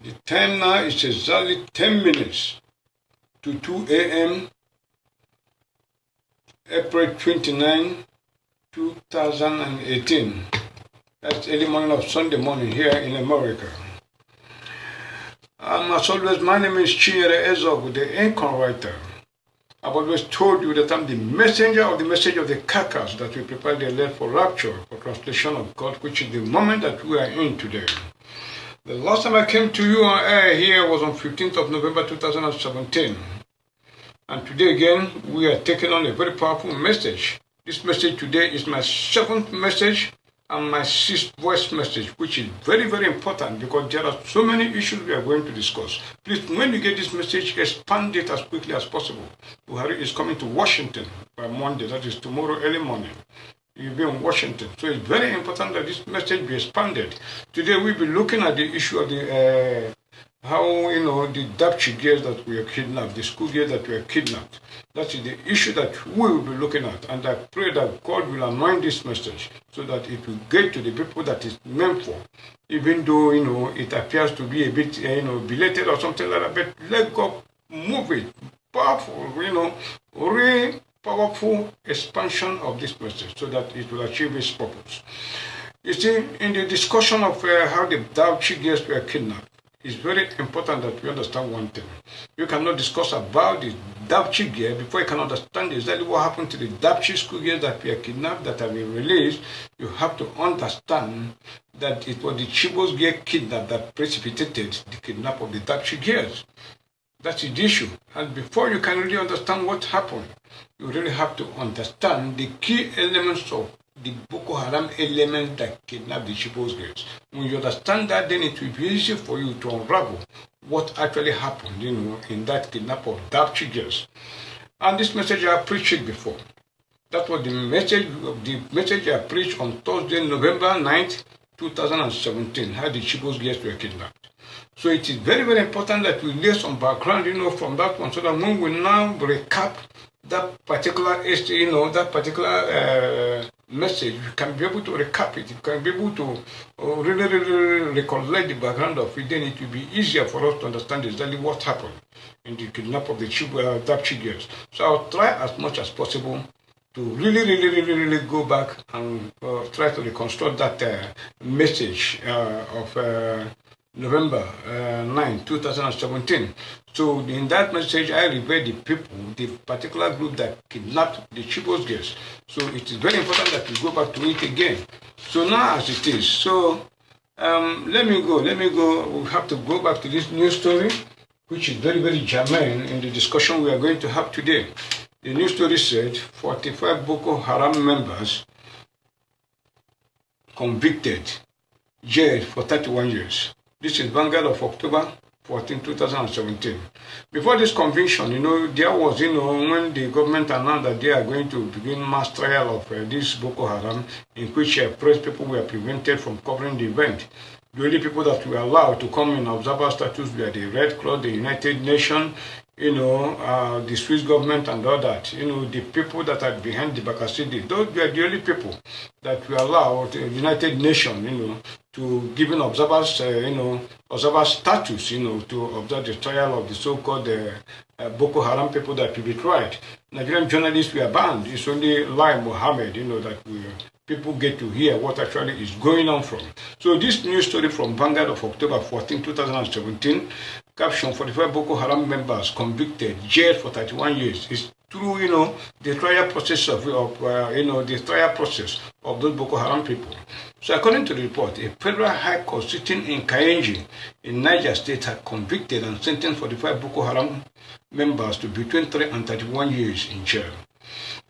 The time now is exactly 10 minutes to 2 a.m. April 29, 2018. That's early morning of Sunday morning here in America. As always, my name is Chinyere Ezog, the anchor writer. I've always told you that I'm the messenger of the message of the carcass that we prepare the elect for rapture, for translation of God, which is the moment that we are in today. The last time I came to you on air here was on 15th of November 2017. And today again, we are taking on a very powerful message. This message today is my 7th message and my 6th voice message, which is very, very important because there are so many issues we are going to discuss. Please, when you get this message, expand it as quickly as possible. Buhari is coming to Washington by Monday, that is tomorrow early morning. You'll be in Washington. So it's very important that this message be expanded. Today we'll be looking at the issue of the how, the Dapchi girls that were kidnapped, the school girls that were kidnapped. That is the issue that we will be looking at. And I pray that God will anoint this message so that it will get to the people that it's meant for. Even though, it appears to be a bit, belated or something like that. But let God move it. Powerful, really powerful expansion of this message so that it will achieve its purpose. You see, in the discussion of how the Dapchi girls were kidnapped, it's very important that we understand one thing. You cannot discuss about the Dapchi girl before you can understand exactly what happened to the Dapchi school girls that were kidnapped, that have been released. You have to understand that it was the Chibok Girls kidnap that precipitated the kidnap of the Dapchi girls. That's the issue. And before you can really understand what happened, you really have to understand the key elements of the Boko Haram elements that kidnapped the Chibok girls. When you understand that, then it will be easy for you to unravel what actually happened, in that kidnap of Dapchi girls. And this message I preached it before. That was the message I preached on Thursday, November 9th, 2017, how the Chibok girls were kidnapped. So it is very, very important that we lay some background, from that one, so that when we now recap that particular, message, you can be able to recap it. You can be able to really recollect the background of it. Then it will be easier for us to understand exactly what happened in the kidnap of the Dapchi girls. So I'll try as much as possible to really go back and try to reconstruct that message of November 9, 2017. So in that message, I revealed the people, the particular group that kidnapped the Chibok girls. So it is very important that we go back to it again. So now as it is, so let me go. We have to go back to this news story, which is very, very germane in the discussion we are going to have today. The news story said 45 Boko Haram members convicted, jailed for 31 years. This is Vanguard of October 14, 2017. Before this conviction, there was, when the government announced that they are going to begin mass trial of this Boko Haram, in which press people were prevented from covering the event. The only people that were allowed to come in observer status were the Red Cross, the United Nations, the Swiss government and all that, the people that are behind the Bakasidi, those were the only people that were allowed, the United Nations, to give observers, observer status, to observe the trial of the so-called Boko Haram people that will be tried. Nigerian journalists were banned. It's only Lai Mohammed, that people get to hear what actually is going on from. So this news story from Vanguard of October 14, 2017, caption 45 Boko Haram members convicted, jailed for 31 years, is through, the trial process of the trial process of those Boko Haram people. So according to the report, a federal high court sitting in Kayenji in Niger State had convicted and sentenced 45 Boko Haram members to between 3 and 31 years in jail.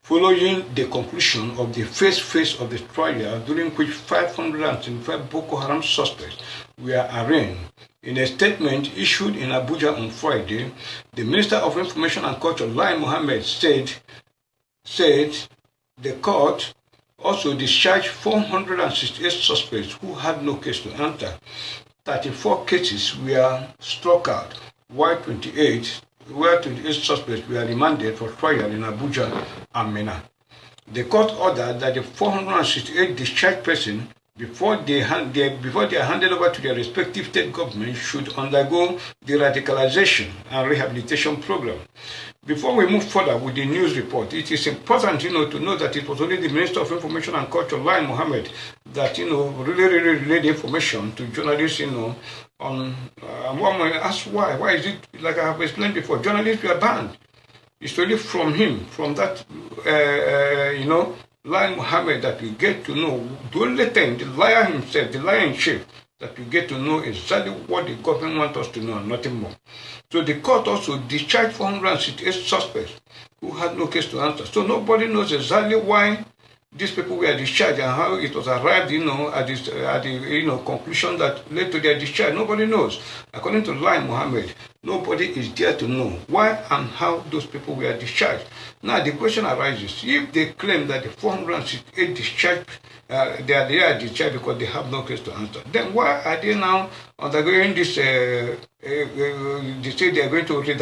Following the conclusion of the first phase of the trial, during which 525 Boko Haram suspects were arraigned. In a statement issued in Abuja on Friday, the Minister of Information and Culture, Lai Mohammed, said the court also discharged 468 suspects who had no case to enter. 34 cases were struck out, while 28 suspects were remanded for trial in Abuja and Minna. The court ordered that the 468 discharged persons before they are handed over to their respective state governments should undergo the radicalization and rehabilitation program. Before we move further with the news report, it is important, to know that it was only the Minister of Information and Culture, Lai Mohammed, that, really relayed information to journalists, on one may ask why. Why is it, like I have explained before, journalists were banned. It's really from him, from that, Lai Mohammed, that we get to know, the only thing, the liar himself, the liar in chief, that we get to know exactly what the government wants us to know and nothing more. So the court also discharged 468 suspects who had no case to answer. So nobody knows exactly why these people were discharged and how it was arrived, at the conclusion that led to their discharge. Nobody knows. According to Lai Mohammed, nobody is there to know why and how those people were discharged. Now the question arises: if they claim that the 468 discharged, they are discharged because they have no case to answer, then why are they now undergoing this? They say they are going to, they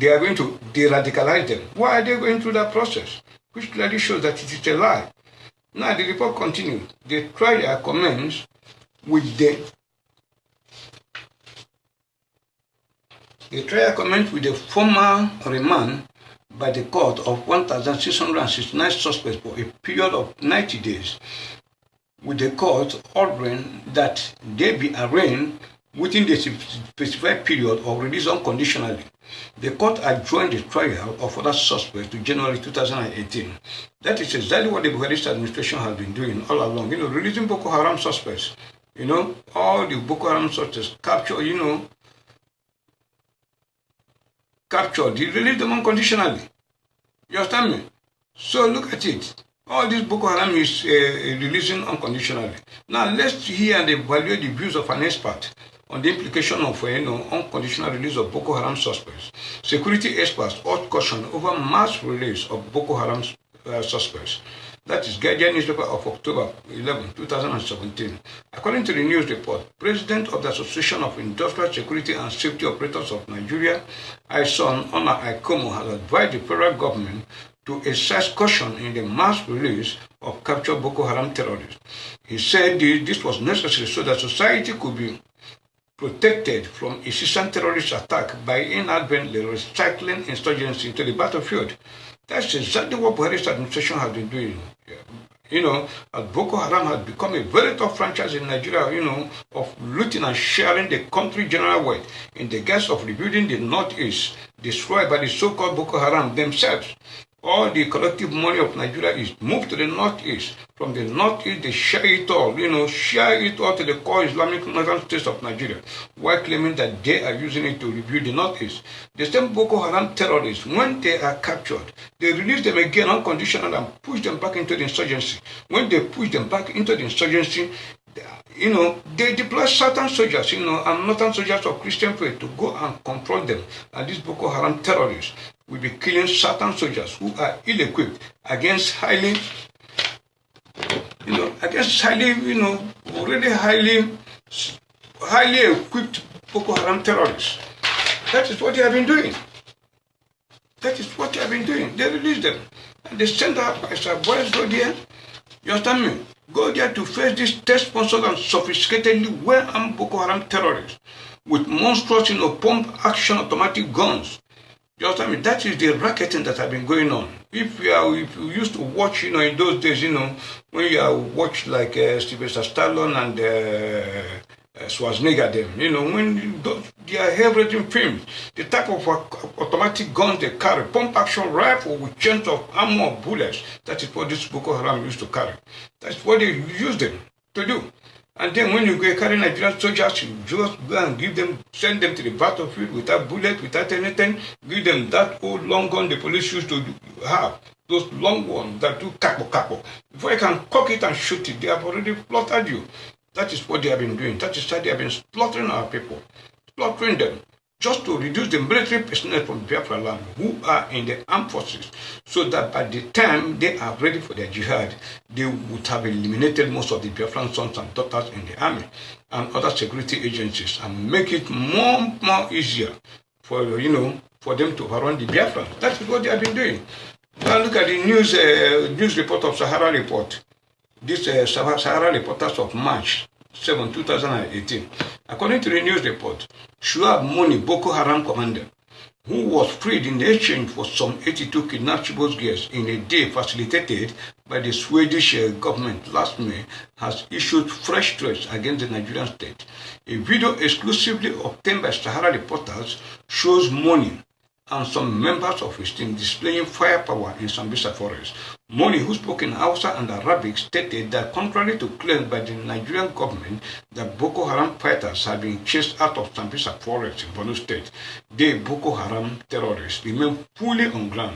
are going to de-radicalize them. Why are they going through that process? Which clearly shows that it is a lie. Now the report continues. The trial commenced with the formal remand by the court of 1,669 suspects for a period of 90 days, with the court ordering that they be arraigned within the specified period or released unconditionally. The court adjourned the trial of other suspects to January 2018. That is exactly what the Buhari administration has been doing all along, releasing Boko Haram suspects. All the Boko Haram suspects captured, they release them unconditionally. You understand me? So look at it. All this Boko Haram is releasing unconditionally. Now let's hear and evaluate the views of an expert on the implication of unconditional release of Boko Haram suspects. Security experts urge caution over mass release of Boko Haram suspects. That is Guardian newspaper of October 11, 2017. According to the news report, President of the Association of Industrial Security and Safety Operators of Nigeria, Aison Ona Aikomo, has advised the federal government to exercise caution in the mass release of captured Boko Haram terrorists. He said this was necessary so that society could be protected from incessant terrorist attack by inadvertently recycling insurgency into the battlefield. That's exactly what Buhari's administration has been doing. As Boko Haram has become a very tough franchise in Nigeria, of looting and sharing the country general wealth in the guise of rebuilding the Northeast, destroyed by the so-called Boko Haram themselves. All the collective money of Nigeria is moved to the Northeast. From the Northeast, they share it all, share it all to the core Islamic northern states of Nigeria, while claiming that they are using it to rebuild the Northeast. The same Boko Haram terrorists, when they are captured, they release them again unconditionally and push them back into the insurgency. When they push them back into the insurgency, they deploy certain soldiers, and northern soldiers of Christian faith to go and confront them. And these Boko Haram terrorists will be killing certain soldiers who are ill-equipped against highly, already highly equipped Boko Haram terrorists. That is what they have been doing. They release them. And they send out as a boys go there. You understand me? Go there to face these state-sponsored and sophisticatedly well-armed Boko Haram terrorists with monstrous, pump-action automatic guns. You understand me? That is the racketing that has been going on. If you used to watch, in those days, when you watch like Sylvester Stallone and Schwarzenegger, them, when they are everything films, the type of automatic guns they carry, pump action rifle with chains of armor bullets, that is what this Boko Haram used to carry. That's what they use them to do. And then when you go carry Nigerian soldiers, you just go and send them to the battlefield without bullets, without anything, give them that old long gun the police used to have, those long ones that do capo. Before you can cock it and shoot it, they have already slaughtered you. That is what they have been doing. That is how they have been slaughtering our people, slaughtering them, just to reduce the military personnel from Biafra land who are in the armed forces, so that by the time they are ready for their jihad, they would have eliminated most of the Biafran sons and daughters in the army and other security agencies, and make it more easier for for them to overrun the Biafran. That is what they have been doing. Now look at the news report of Sahara Report. This Sahara Reporters of March 7, 2018. According to the news report, Shuab Moni, Boko Haram commander, who was freed in exchange for some 82 kidnapped Chibok girls in a day facilitated by the Swedish government last May, has issued fresh threats against the Nigerian state. A video exclusively obtained by Sahara Reporters shows Moni and some members of his team displaying firepower in Sambisa forest. Moni, who spoke in Hausa and Arabic, stated that contrary to claims by the Nigerian government that Boko Haram fighters have been chased out of Sambisa forest in Borno State, they, Boko Haram terrorists, remain fully on ground.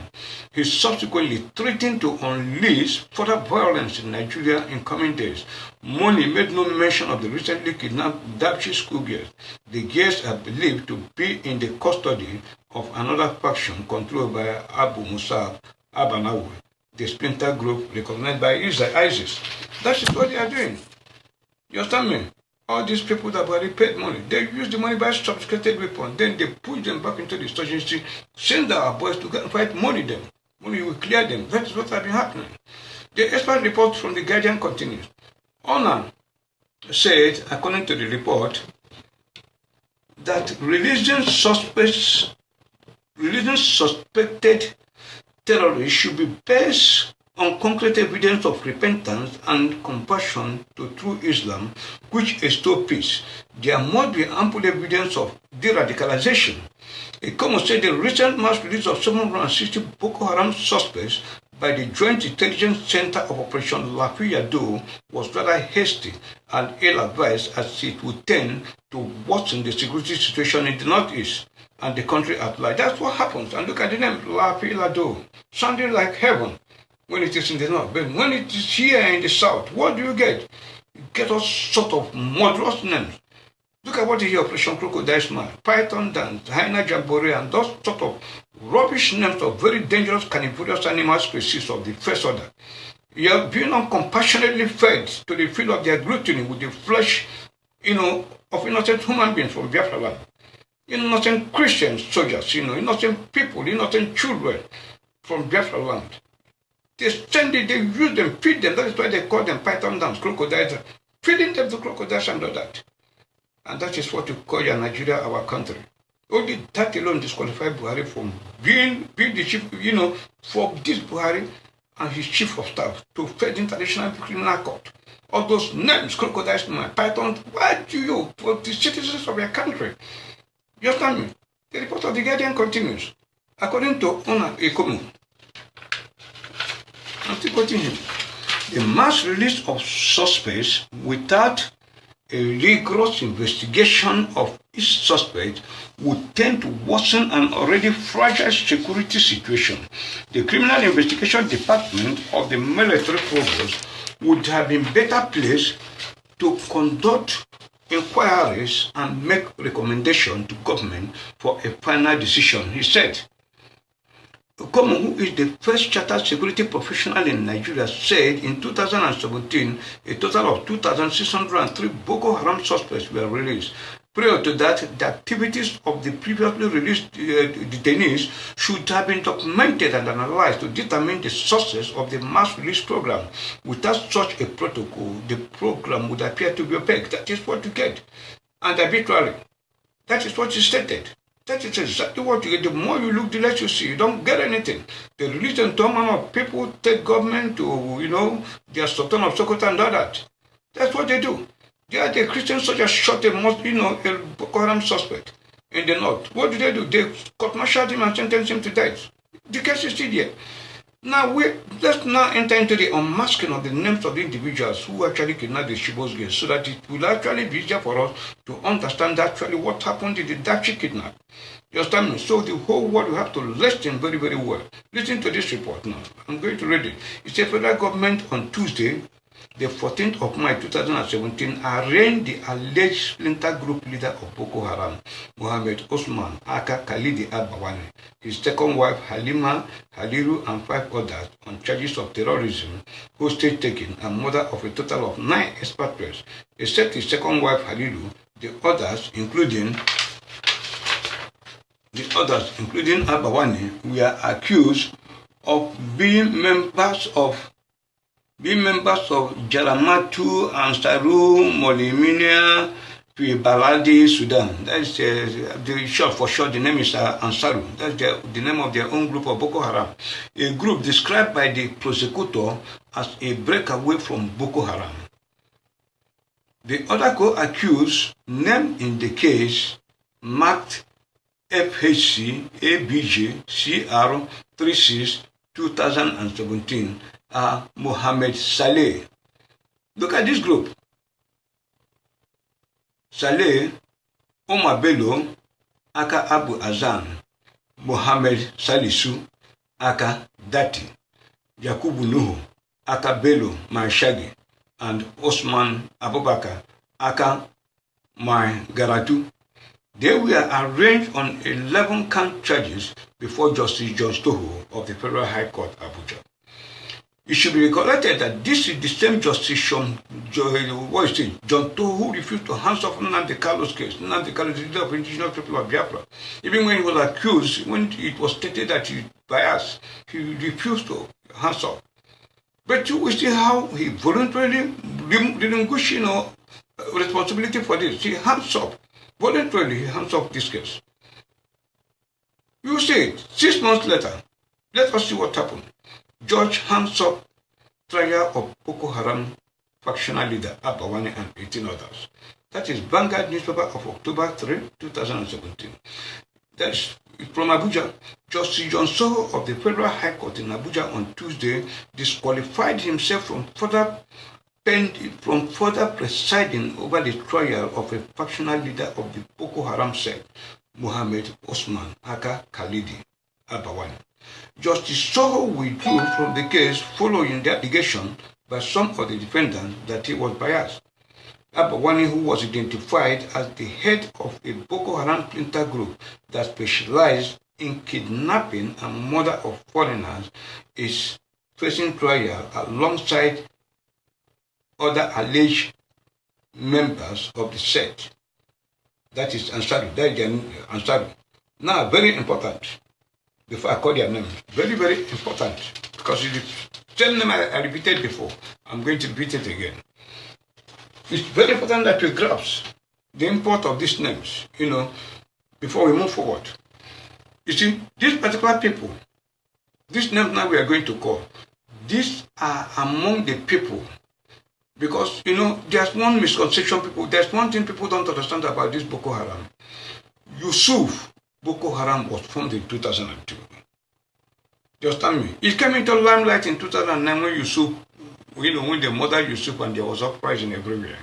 He subsequently threatened to unleash further violence in Nigeria in coming days. Moni made no mention of the recently kidnapped Dapchi schoolgirls. The girls are believed to be in the custody of another faction controlled by Abu Musab Abanawi, the splinter group recognized by ISIS. That is what they are doing. You understand me? All these people that have already paid money, they use the money by sophisticated weapons, then they push them back into the insurgency, send our boys to go and fight, money them. Money will clear them. That is what has been happening. The expert report from the Guardian continues. Onan said, according to the report, that releasing suspected terrorists should be based on concrete evidence of repentance and conversion to true Islam, which restore peace. There must be ample evidence of de-radicalization. Ikomo said the recent mass release of 760 Boko Haram suspects by the Joint Intelligence Center of Operation Lafiyado was rather hasty and ill-advised, as it would tend to worsen the security situation in the northeast and the country at large. That's what happens. And look at the name, Lafiyado, sounding like heaven when it is in the north. But when it is here in the south, what do you get? You get all sort of murderous names. Look at what is here, Operation Crocodile Smile, Python Dance, Hyena Jamboree, and those sort of rubbish names of very dangerous carnivorous animal species of the first order. You have been uncompassionately fed to the field of their gluttony with the flesh, of innocent human beings from Biafra land. Innocent Christian soldiers, innocent people, innocent children from Biafra land. They send it, they use them, feed them. That is why they call them Python Dance, crocodiles, feeding them to crocodiles and all that. And that is what you call your Nigeria, our country. Only that alone disqualified Buhari from being the chief, for this Buhari and his chief of staff to face the International Criminal Court. All those names, crocodiles, Python, why do you, for the citizens of your country? You understand me? The report of the Guardian continues. According to Ona Ekomu, I'm still quoting him, the mass release of suspects without a rigorous investigation of each suspect would tend to worsen an already fragile security situation. The Criminal Investigation Department of the military forces would have been better placed to conduct inquiries and make recommendations to government for a final decision, he said. Ukomo, who is the first chartered security professional in Nigeria, said in 2017 a total of 2,603 Boko Haram suspects were released. Prior to that, the activities of the previously released detainees should have been documented and analyzed to determine the sources of the mass release program. Without such a protocol, the program would appear to be opaque. That is what you get. And arbitrary. That is what is stated. That is exactly what you get. The more you look, the less you see. You don't get anything. They release them to a man of people, take government to, their Sultan of Sokoto and all that. That's what they do. They are the Christian soldiers shot a Boko Haram suspect in the north. What do? They court-martialed him and sentenced him to death. The case is still there. Now, let's now enter into the unmasking of the names of the individuals who actually kidnapped the Chibok Girls, so that it will actually be easier for us to understand actually what happened in the Dapchi kidnap. You understand me? So the whole world will have to listen very, very well. Listen to this report now. I'm going to read it. It says federal government on Tuesday, the 14th of March 2017, arraigned the alleged splinter group leader of Boko Haram, Mohammed Osman Aka Khalidi Al-Bawani, his second wife Halima Haliru, and 5 others on charges of terrorism, hostage-taking, and murder of a total of 9 expatriates, except his second wife Haliru. The others, including Al-Bawani, were accused of being members of being members of Jaramatu, Ansaru, Moliminia, Baladi, Sudan. That's the short for short. The name is Ansaru. That's the name of their own group of Boko Haram. A group described by the prosecutor as a breakaway from Boko Haram. The other co-accused named in the case marked FHC ABJ CR 36 2017 are Mohammed Saleh. Look at this group. Saleh, Omar Bello, aka Abu Azan, Mohammed Salisu, aka Dati, Yakubu Nuhu, aka Bello Manshagi, and Osman Abubakar, aka Mai Garatu. They were arraigned on 11 count charges before Justice John Stoho of the Federal High Court, Abuja. It should be recollected that this is the same Justice John Stoho who refused to hands off Nnamdi Kalu's case. Nnamdi Kalu, the leader of indigenous people of Biafra. Even when he was accused, when it was stated that he biased, he refused to hands off. But you will see how he voluntarily relinquished, responsibility for this. He hands off. Voluntarily, he hands off this case. You see it. 6 months later, let us see what happened. Judge hands off trial of Boko Haram factional leader Abawani and 18 others. That is Vanguard newspaper of October 3, 2017. That is from Abuja. Justice John Soho of the Federal High Court in Abuja on Tuesday disqualified himself from further presiding over the trial of a factional leader of the Boko Haram sect, Mohammed Osman Aka Khalidi Abawani. Justice Soho withdrew from the case following the allegation by some of the defendants that he was biased. Abawani, who was identified as the head of a Boko Haram splinter group that specialized in kidnapping and murder of foreigners, is facing trial alongside other alleged members of the sect. That is Ansaru. That is Ansaru. Now, very important, before I call their name, very, very important, because it's the same name I repeated before. I'm going to repeat it again. It's very important that we grasp the import of these names, before we move forward. You see, these particular people, these names now we are going to call, these are among the people. Because, there's one misconception there's one thing people don't understand about this Boko Haram. Yusuf Boko Haram was formed in 2002. You understand me? It came into limelight in 2009 when Yusuf, when the mother Yusuf and there was uprising everywhere.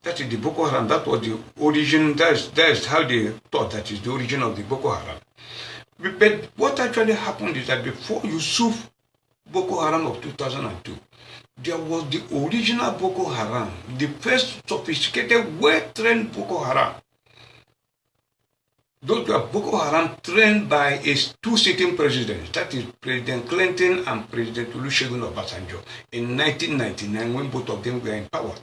That is the Boko Haram. That was the origin. That is how they thought that is the origin of the Boko Haram. But what actually happened is that before Yusuf Boko Haram of 2002, there was the original Boko Haram, the first sophisticated, well-trained Boko Haram. Those were Boko Haram trained by two sitting presidents, that is President Clinton and President Olusegun Obasanjo, in 1999 when both of them were in power,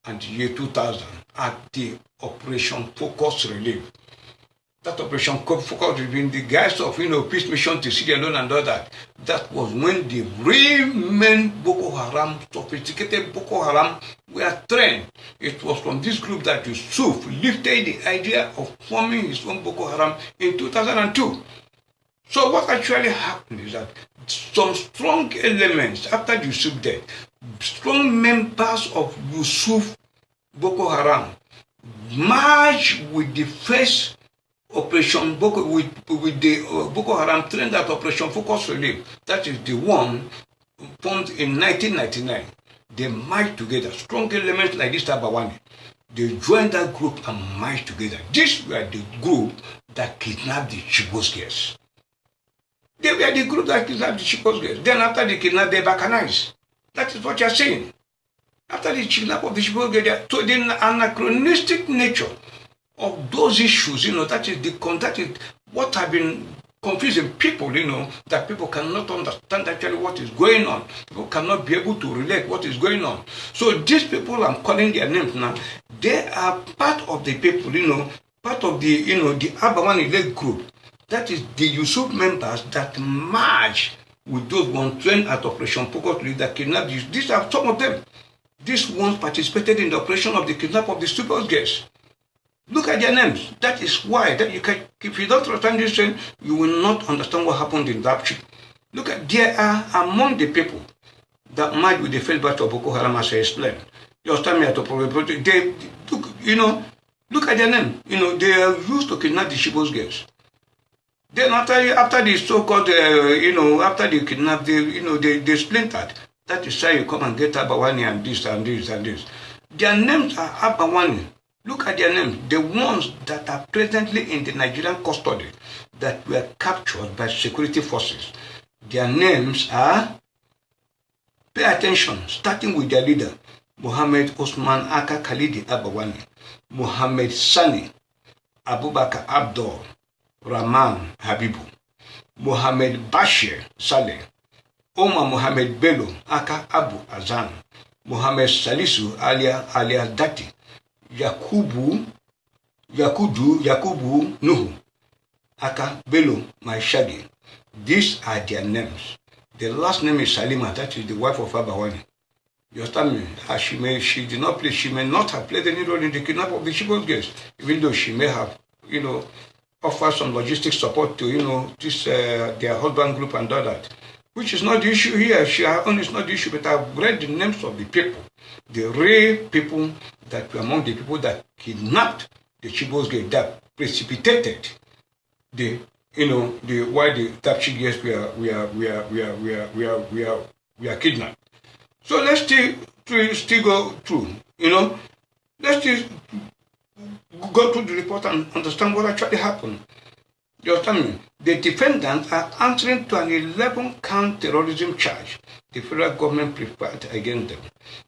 and the year 2000 at the Operation Focus Relief. That Operation Focus Relief in the guise of peace mission to Syria alone and all that. That was when the real men Boko Haram, sophisticated Boko Haram, were trained. It was from this group that Yusuf lifted the idea of forming his own Boko Haram in 2002. So what actually happened is that some strong elements after Yusuf's death, strong members of Yusuf Boko Haram merged with the first Operation Boko with the Boko Haram trained at Operation Focus Relief. That is the one formed in 1999. They merged together. Strong elements like this Abawani. They joined that group and merged together. These were the group that kidnapped the Chibok Girls. They were the group that kidnapped the Chibok Girls. Then after they kidnapped, they balkanized. That is what you are saying. After the kidnap of the Chibok Girls, so the anachronistic nature of those issues, that is what have been confusing people, that people cannot understand actually what is going on. People cannot be able to relate what is going on. So these people, I'm calling their names now, they are part of the people, part of the, the Abawani led group. That is the Yusuf members that merge with those ones trained at Operation Focus that kidnapped these. These are some of them. These ones participated in the operation of the kidnap of the Chibok Girls. Look at their names. That is why that you can, if you don't understand this, you will not understand what happened in Dapchi. Look at, they are among the people that marched with the first batch of Boko Haram, as I explained. Just tell me at the they look, look at their name. They are used to kidnap the Chibok Girls. Then after the so-called, after they kidnapped, they splintered. That is why you come and get Abawani and this and this and this. Their names are Abawani. Look at their names. The ones that are presently in the Nigerian custody that were captured by security forces. Their names are, pay attention, starting with their leader, Mohammed Osman Aka Khalidi Abawani, Mohammed Sani, Abubakar Abdul, Rahman Habibu, Mohammed Bashir Saleh, Omar Mohammed Bello Aka Abu Azan, Mohammed Salisu alias Dati, Yakubu Nuhu Aka Bello Maishagi. These are their names. The last name is Salima, that is the wife of Abawani. You understand me? She did not play, she may not have played any role in the kidnap of the Chibok Girls, even though she may have, offered some logistic support to, their husband group and all that. Which is not the issue here. Her own is not the issue, but I've read the names of the people, the real people that were among the people that kidnapped the Chibok Girls, that precipitated the why the Dapchi girls we are kidnapped. So let's still go through. Let's still go through the report and understand what actually happened. You understand me? The defendants are answering to an 11-count terrorism charge the federal government prepared against them.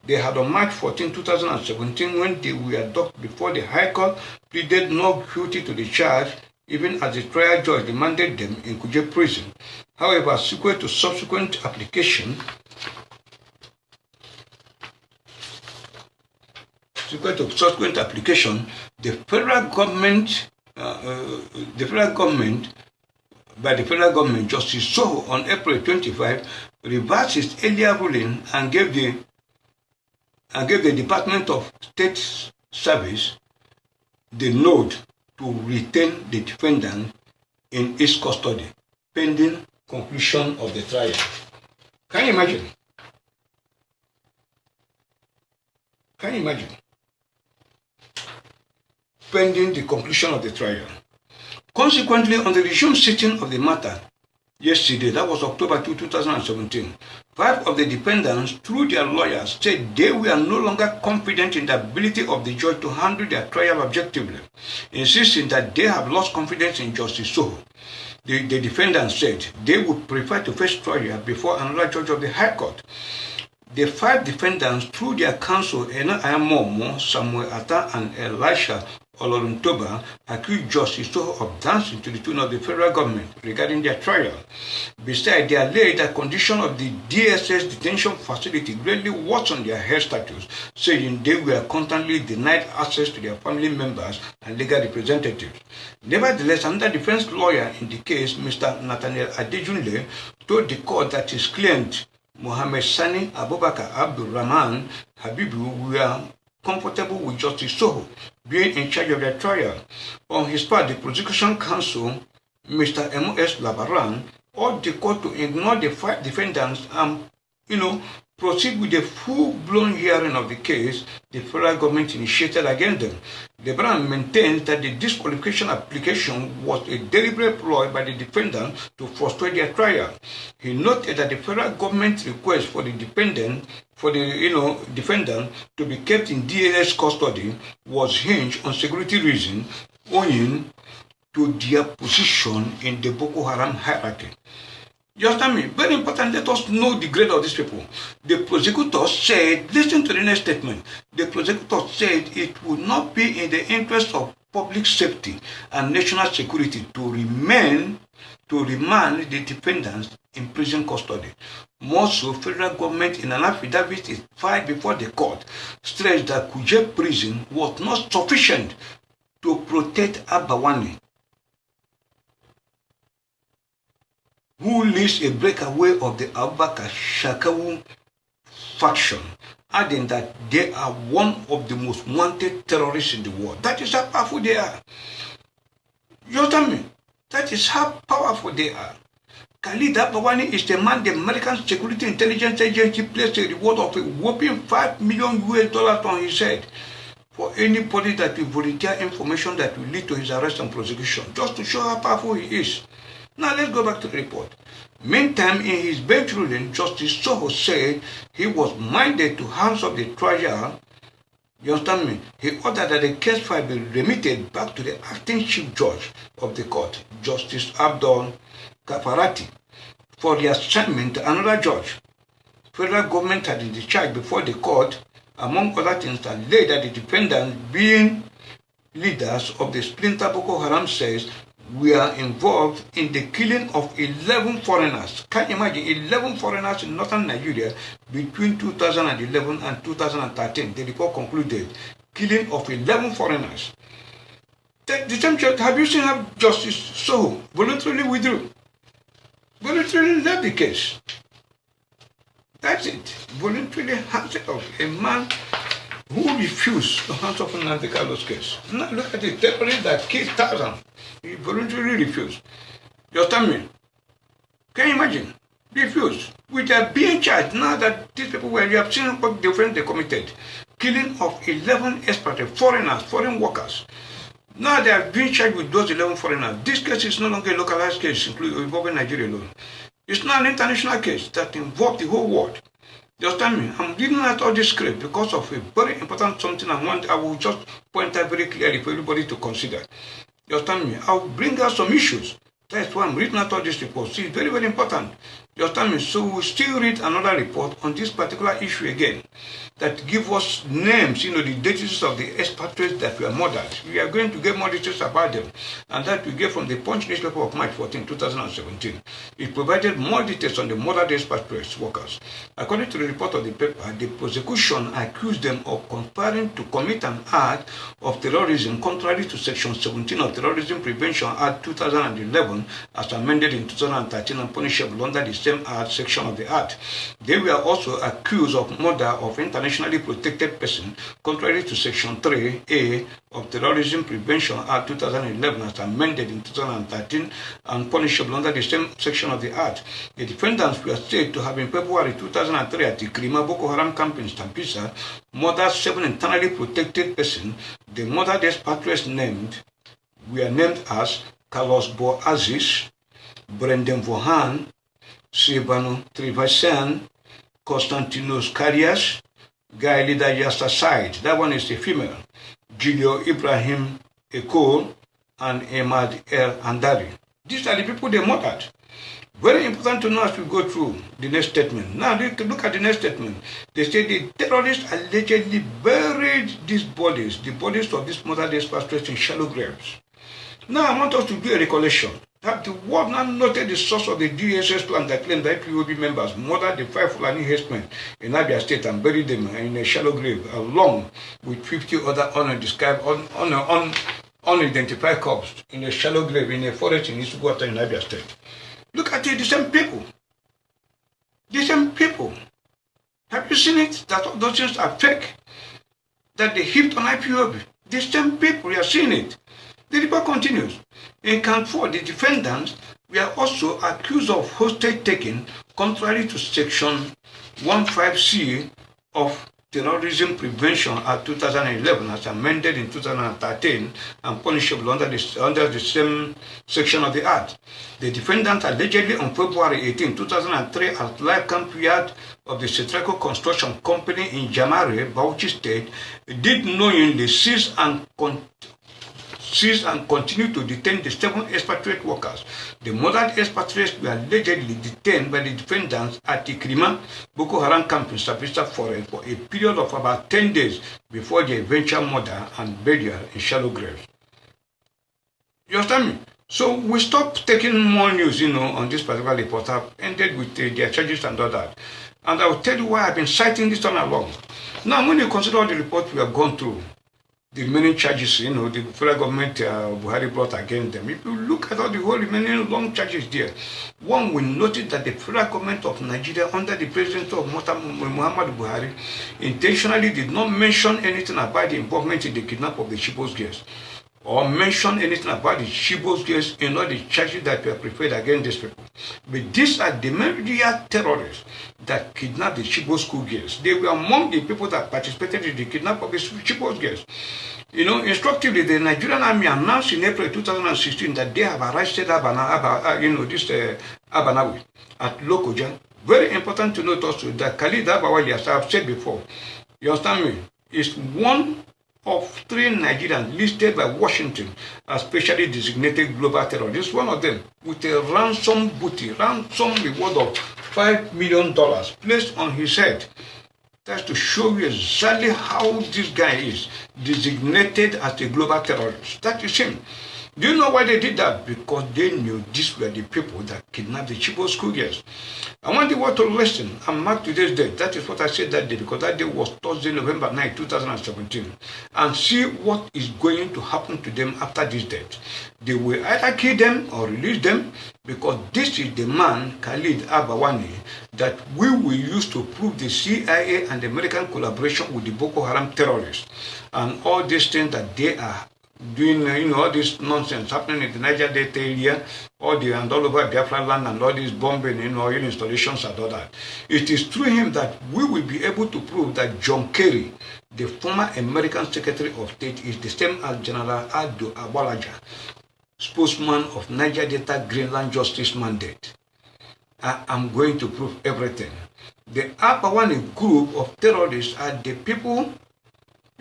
They had on March 14, 2017, when they were docked before the High Court, pleaded not guilty to the charge, even as the trial judge demanded them in Kuje prison. However, subsequent to subsequent application, the federal government, Justice Soho, on April 25, reversed its earlier ruling and gave the Department of State Service the nod to retain the defendant in its custody, pending conclusion of the trial. Can you imagine? Can you imagine? Pending the conclusion of the trial. Consequently, on the resumed sitting of the matter yesterday, that was October 2, 2017, 5 of the defendants, through their lawyers, said they were no longer confident in the ability of the judge to handle their trial objectively, insisting that they have lost confidence in Justice Soho. The defendants said they would prefer to face trial before another judge of the High Court. The 5 defendants, through their counsel, Ena Ayamomo, Samuel Atta, and Elisha Oloruntoba, accused Justice Soho of dancing to the tune of the federal government regarding their trial. Besides, they alleged that condition of the DSS detention facility greatly worsened their health status, saying they were constantly denied access to their family members and legal representatives. Nevertheless, another defense lawyer in the case, Mr. Nathaniel Adejunle, told the court that his client, Mohammed Sani Abubakar Abdul Rahman Habibu, were comfortable with Justice Soho being in charge of their trial. On his part, the prosecution counsel, Mr. M.S. Labaran, urged the court to ignore the 5 defendants and, proceed with the full-blown hearing of the case the federal government initiated against them. Labaran maintains that the disqualification application was a deliberate ploy by the defendant to frustrate their trial. He noted that the federal government's request for the defendant to be kept in DSS custody was hinged on security reasons owing to their position in the Boko Haram hierarchy. You understand me? Very important, let us know the grade of these people. The prosecutor said, listen to the next statement, the prosecutor said it would not be in the interest of public safety and national security to remand the defendants in prison custody. More so, federal government in an affidavit is filed before the court stressed that Kuje prison was not sufficient to protect Abawani. who leads a breakaway of the Abubakar Shakawu faction, adding that they are one of the most wanted terrorists in the world. That is how powerful they are. You understand me? That is how powerful they are. Khalid Abawani is the man the American Security Intelligence Agency placed a reward of a whopping $5 million on his head for anybody that will volunteer information that will lead to his arrest and prosecution, just to show how powerful he is. Now let's go back to the report. Meantime, in his bench ruling, Justice Soho said he was minded to hands up the trial. You understand me? He ordered that the case file be remitted back to the acting chief judge of the court, Justice Abdul Kafarati, for the assignment to another judge. Federal government had in the charge before the court, among other things, that laid that the defendants, being leaders of the splinter Boko Haram, says we are involved in the killing of 11 foreigners. Can you imagine 11 foreigners in northern Nigeria between 2011 and 2013? The report concluded killing of 11 foreigners. The same judge, have you seen how Justice Soho voluntarily withdrew? Voluntarily left the case. That's it. Voluntarily hands it off. A man who refused to hands off Nnamdi Kalu's case. Now look at the terrorist that killed thousands. He voluntarily refused. You understand me? Can you imagine? Refused. With their being charged now that these people were, you have seen what difference they committed. Killing of 11 expatriates, foreigners, foreign workers. Now they are being charged with those 11 foreigners. This case is no longer a localized case involving Nigeria alone. It's now an international case that involves the whole world. You understand me? I'm reading out all this script because of a very important something I will just point out very clearly for everybody to consider. You understand me? I'll bring out some issues. That's why I'm reading out all this report. See, it's very, very important. You understand me? So we'll still read another report on this particular issue again that give us names, the details of the expatriates that were murdered. We are going to get more details about them. And that we get from the Punch newspaper of March 14, 2017. It provided more details on the murdered expatriates workers. According to the report of the paper, the prosecution accused them of conspiring to commit an act of terrorism contrary to Section 17 of Terrorism Prevention Act 2011 as amended in 2013 and punishable under the same act section of the act. They were also accused of murder of internationally protected person contrary to Section 3A of Terrorism Prevention Act 2011 as amended in 2013 and punishable under the same section of the act. The defendants were said to have in February 2003 at the Krima Boko Haram camp in Stampisa murdered 7 internally protected persons. The murdered expatriates were named as Carlos Bo Aziz, Brendan Vohan, Silvano Trivasan, Constantinos Karias, Guy Lida Yasta Said, that one is a female, Julio Ibrahim Eko, and Ahmad El Andari. These are the people they murdered. Very important to know as we go through the next statement. Now look at the next statement. They say the terrorists allegedly buried these bodies, the bodies of these murdered expatriates in shallow graves. Now I want us to do a recollection. That the world now noted the source of the DSS plan that claimed that IPOB members murdered the 5 Fulani herdsmen in Abia State and buried them in a shallow grave along with 50 other unidentified corpses in a shallow grave in a forest in Isuguata in Abia State. Look at it, the same people. The same people. Have you seen it? That all those things are fake. That they heaped on IPOB. The same people, you are seeing it. The report continues. In Count 4, the defendants were also accused of hostage taking contrary to Section 15C of Terrorism Prevention Act 2011 as amended in 2013 and punishable under the same section of the Act. The defendant allegedly on February 18, 2003 at Live Camp Yard of the Cetreco Construction Company in Jamare, Bauchi State, did knowingly seize and continue to detain the 7 expatriate workers. The murdered expatriates were allegedly detained by the defendants at the Krima Boko Haram camp in Sapista Forest for a period of about 10 days before their eventual murder and burial in shallow graves. You understand me? So we stopped taking more news, on this particular report. I've ended with their charges and all that. And I will tell you why I've been citing this all along. Now, when you consider all the reports we have gone through, the remaining charges, the federal government Buhari brought against them. If you look at all the whole remaining long charges there, one will notice that the federal government of Nigeria under the presidency of Muhammad Buhari intentionally did not mention anything about the involvement in the kidnap of the Chibok Girls, or mention anything about the Chibok Girls in all the charges that were preferred against these people. But these are the real terrorists that kidnapped the Chibok school girls. They were among the people that participated in the kidnap of the Chibok girls. Instructively, the Nigerian army announced in April 2016 that they have arrested Abanawi at Lokoja. Very important to note also that Khalid Abawali, as I have said before, you understand me, is one of 3 Nigerians listed by Washington as specially designated global terrorists. One of them with a ransom reward of $5 million placed on his head. That's to show you exactly how this guy is designated as a global terrorist. That is him. Do you know why they did that? Because they knew these were the people that kidnapped the Chibok school girls. I want you all to listen and mark today's date. That is what I said that day, because that day was Thursday, November 9, 2017. And see what is going to happen to them after this date. They will either kill them or release them, because this is the man, Khalid Abawani, that we will use to prove the CIA and the American collaboration with the Boko Haram terrorists. And all these things that they are doing, all this nonsense happening in the Niger Delta area, and all over Biafra land, and all this bombing, oil installations and all that. It is through him that we will be able to prove that John Kerry, the former American Secretary of State, is the same as General Ado Abalaja, spokesman of Niger Delta Greenland Justice Mandate. I am going to prove everything. The Abawani group of terrorists are the people.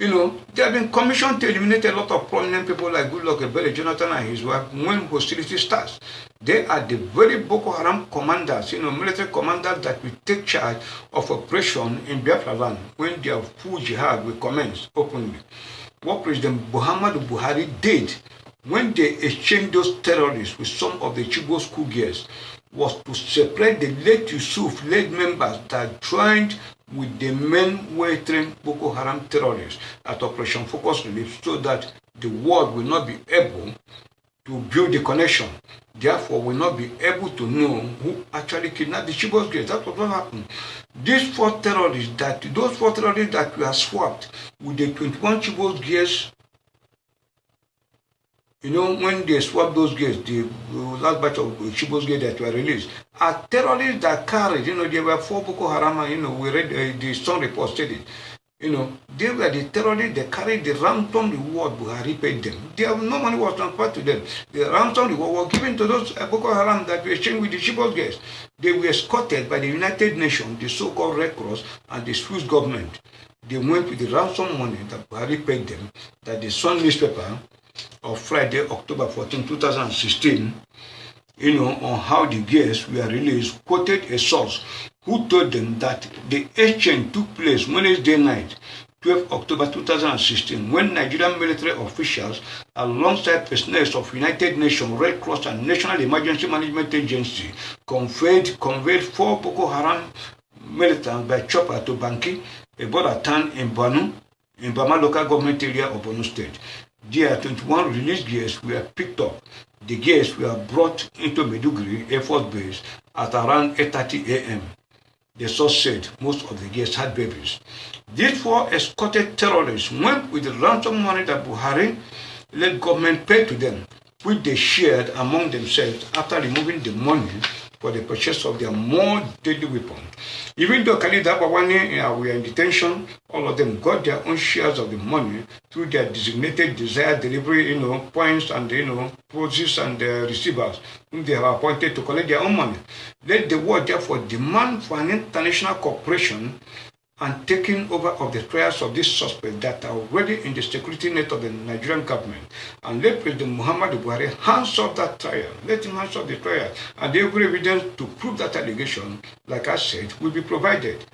They have been commissioned to eliminate a lot of prominent people like Goodluck Ebele Jonathan and his wife when hostility starts. They are the very Boko Haram commanders, military commanders that will take charge of operation in Biafra land when their full jihad will commence openly. What President Muhammad Buhari did when they exchanged those terrorists with some of the Chibok school girls was to separate the late Yusuf-led members that joined with the men well-trained Boko Haram terrorists at Operation Focus Relief, so that the world will not be able to build the connection. Therefore, will not be able to know who actually kidnapped the Chibok girls. That's what happened. Those 4 terrorists that were swapped with the 21 Chibok girls, when they swapped those girls, the last batch of Chibok girls that were released, are terrorists that carried, there were 4 Boko Haram, we read the Sun report stated, they were the terrorists that carried the ransom reward Buhari paid them. No money was transferred to them. The ransom reward was given to those Boko Haram that were exchanged with the Chibok girls. They were escorted by the United Nations, the so-called Red Cross, and the Swiss government. They went with the ransom money that Buhari paid them, that the Sun newspaper of Friday, October 14, 2016, on how the girls were released, quoted a source who told them that the exchange took place Wednesday night, 12 October 2016, when Nigerian military officials, alongside personnel of United Nations, Red Cross, and National Emergency Management Agency, conveyed 4 Boko Haram militants by chopper to Banki, a border town in Banu, in Bama local government area of Borno State. There, 21 released girls were picked up. The girls were brought into Maiduguri Air Force Base at around 8:30 a.m. The source said most of the girls had babies. These 4 escorted terrorists went with the ransom money that Buhari-led government paid to them, which they shared among themselves after removing the money for the purchase of their more deadly weapons. Even though Khalid Abawani were in detention, all of them got their own shares of the money through their designated desired delivery, points and, poses and receivers whom they have appointed to collect their own money. Let the world therefore demand for an international cooperation and taking over of the trials of these suspects that are already in the security net of the Nigerian government. And let President Muhammad Buhari hands off that trial. Let him hands off the trial. And every evidence to prove that allegation, like I said, will be provided.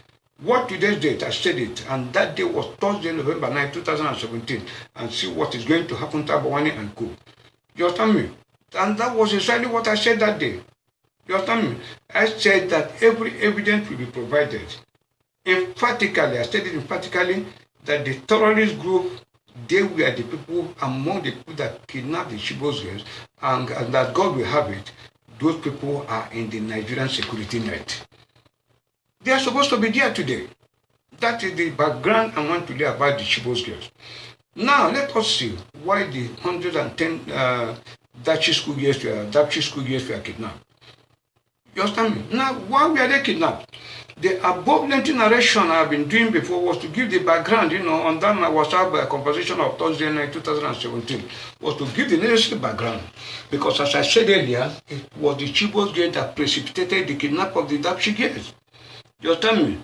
What today's date, I said it, and that day was Thursday, November 9, 2017. And see what is going to happen to Abawani and co. You understand me? And that was exactly what I said that day. You understand me? I said that every evidence will be provided. Emphatically, I stated emphatically that the terrorist group they were the people among the people that kidnapped the Chibok girls, and that God will have it, those people are in the Nigerian security net. They are supposed to be there today. That is the background I want to hear about the Chibok girls. Now, let us see why the 110 Dapchi school girls were kidnapped. You understand me? Now, why were they kidnapped? The above lengthy narration I've been doing before was to give the background, on that my WhatsApp conversation of Thursday night 2017, was to give the necessary background. Because as I said earlier, it was the Chibok girls that precipitated the kidnap of the Dapchi girls. You understand me?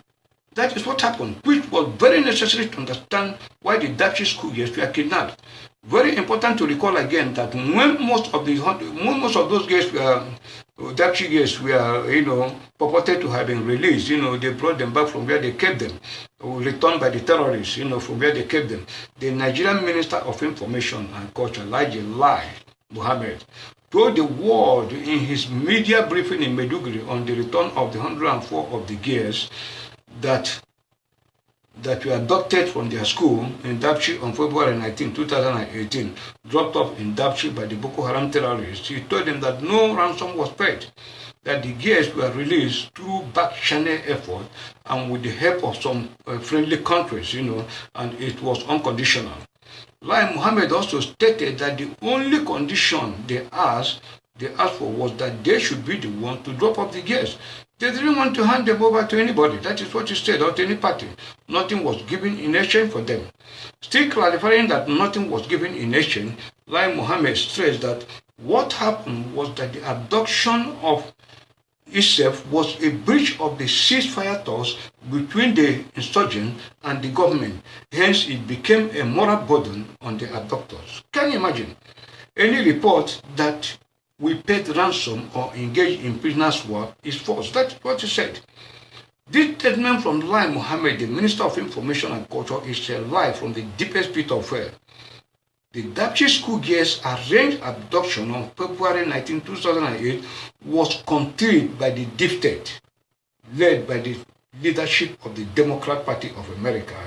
That is what happened, which was very necessary to understand why the Dapchi school girls were kidnapped. Very important to recall again that when most of those girls were Dapchi girls were, purported to have been released, they brought them back from where they kept them, returned by the terrorists, from where they kept them. The Nigerian Minister of Information and Culture, Lai Mohammed, told the world in his media briefing in Maiduguri on the return of the 104 of the girls that were abducted from their school in Dapchi on February 19, 2018, dropped off in Dapchi by the Boko Haram terrorists. He told them that no ransom was paid, that the girls were released through back-channel effort and with the help of some friendly countries, and it was unconditional. Lai Mohammed also stated that the only condition they asked for was that they should be the one to drop off the girls. They didn't want to hand them over to anybody. That is what he said, or to any party. Nothing was given in exchange for them. Still clarifying that nothing was given in exchange, Lai Mohammed stressed that what happened was that the abduction of itself was a breach of the ceasefire talks between the insurgents and the government. Hence, it became a moral burden on the abductors. Can you imagine? Any report that we paid ransom or engaged in prisoner swap is false. That's what he said. This statement from Lai Mohammed, the Minister of Information and Culture, is a lie from the deepest pit of hell. The Dapchi school girls' arranged abduction on February 19, 2008 was conceived by the gifted, led by the leadership of the Democrat Party of America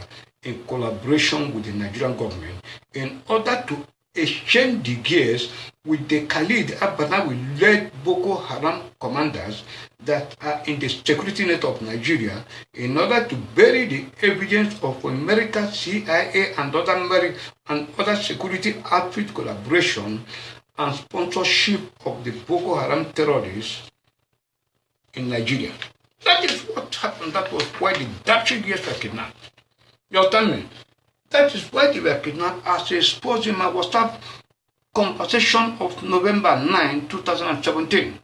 in collaboration with the Nigerian government in order to exchange the girls with the Khalid Abanawi-led Boko Haram commanders that are in the security net of Nigeria in order to bury the evidence of America, CIA, and other security outfit collaboration and sponsorship of the Boko Haram terrorists in Nigeria. That is what happened. That was why the Dapchi girls were kidnapped. You understand me? That is why they were kidnapped, as exposed in my WhatsApp conversation of November 9, 2017.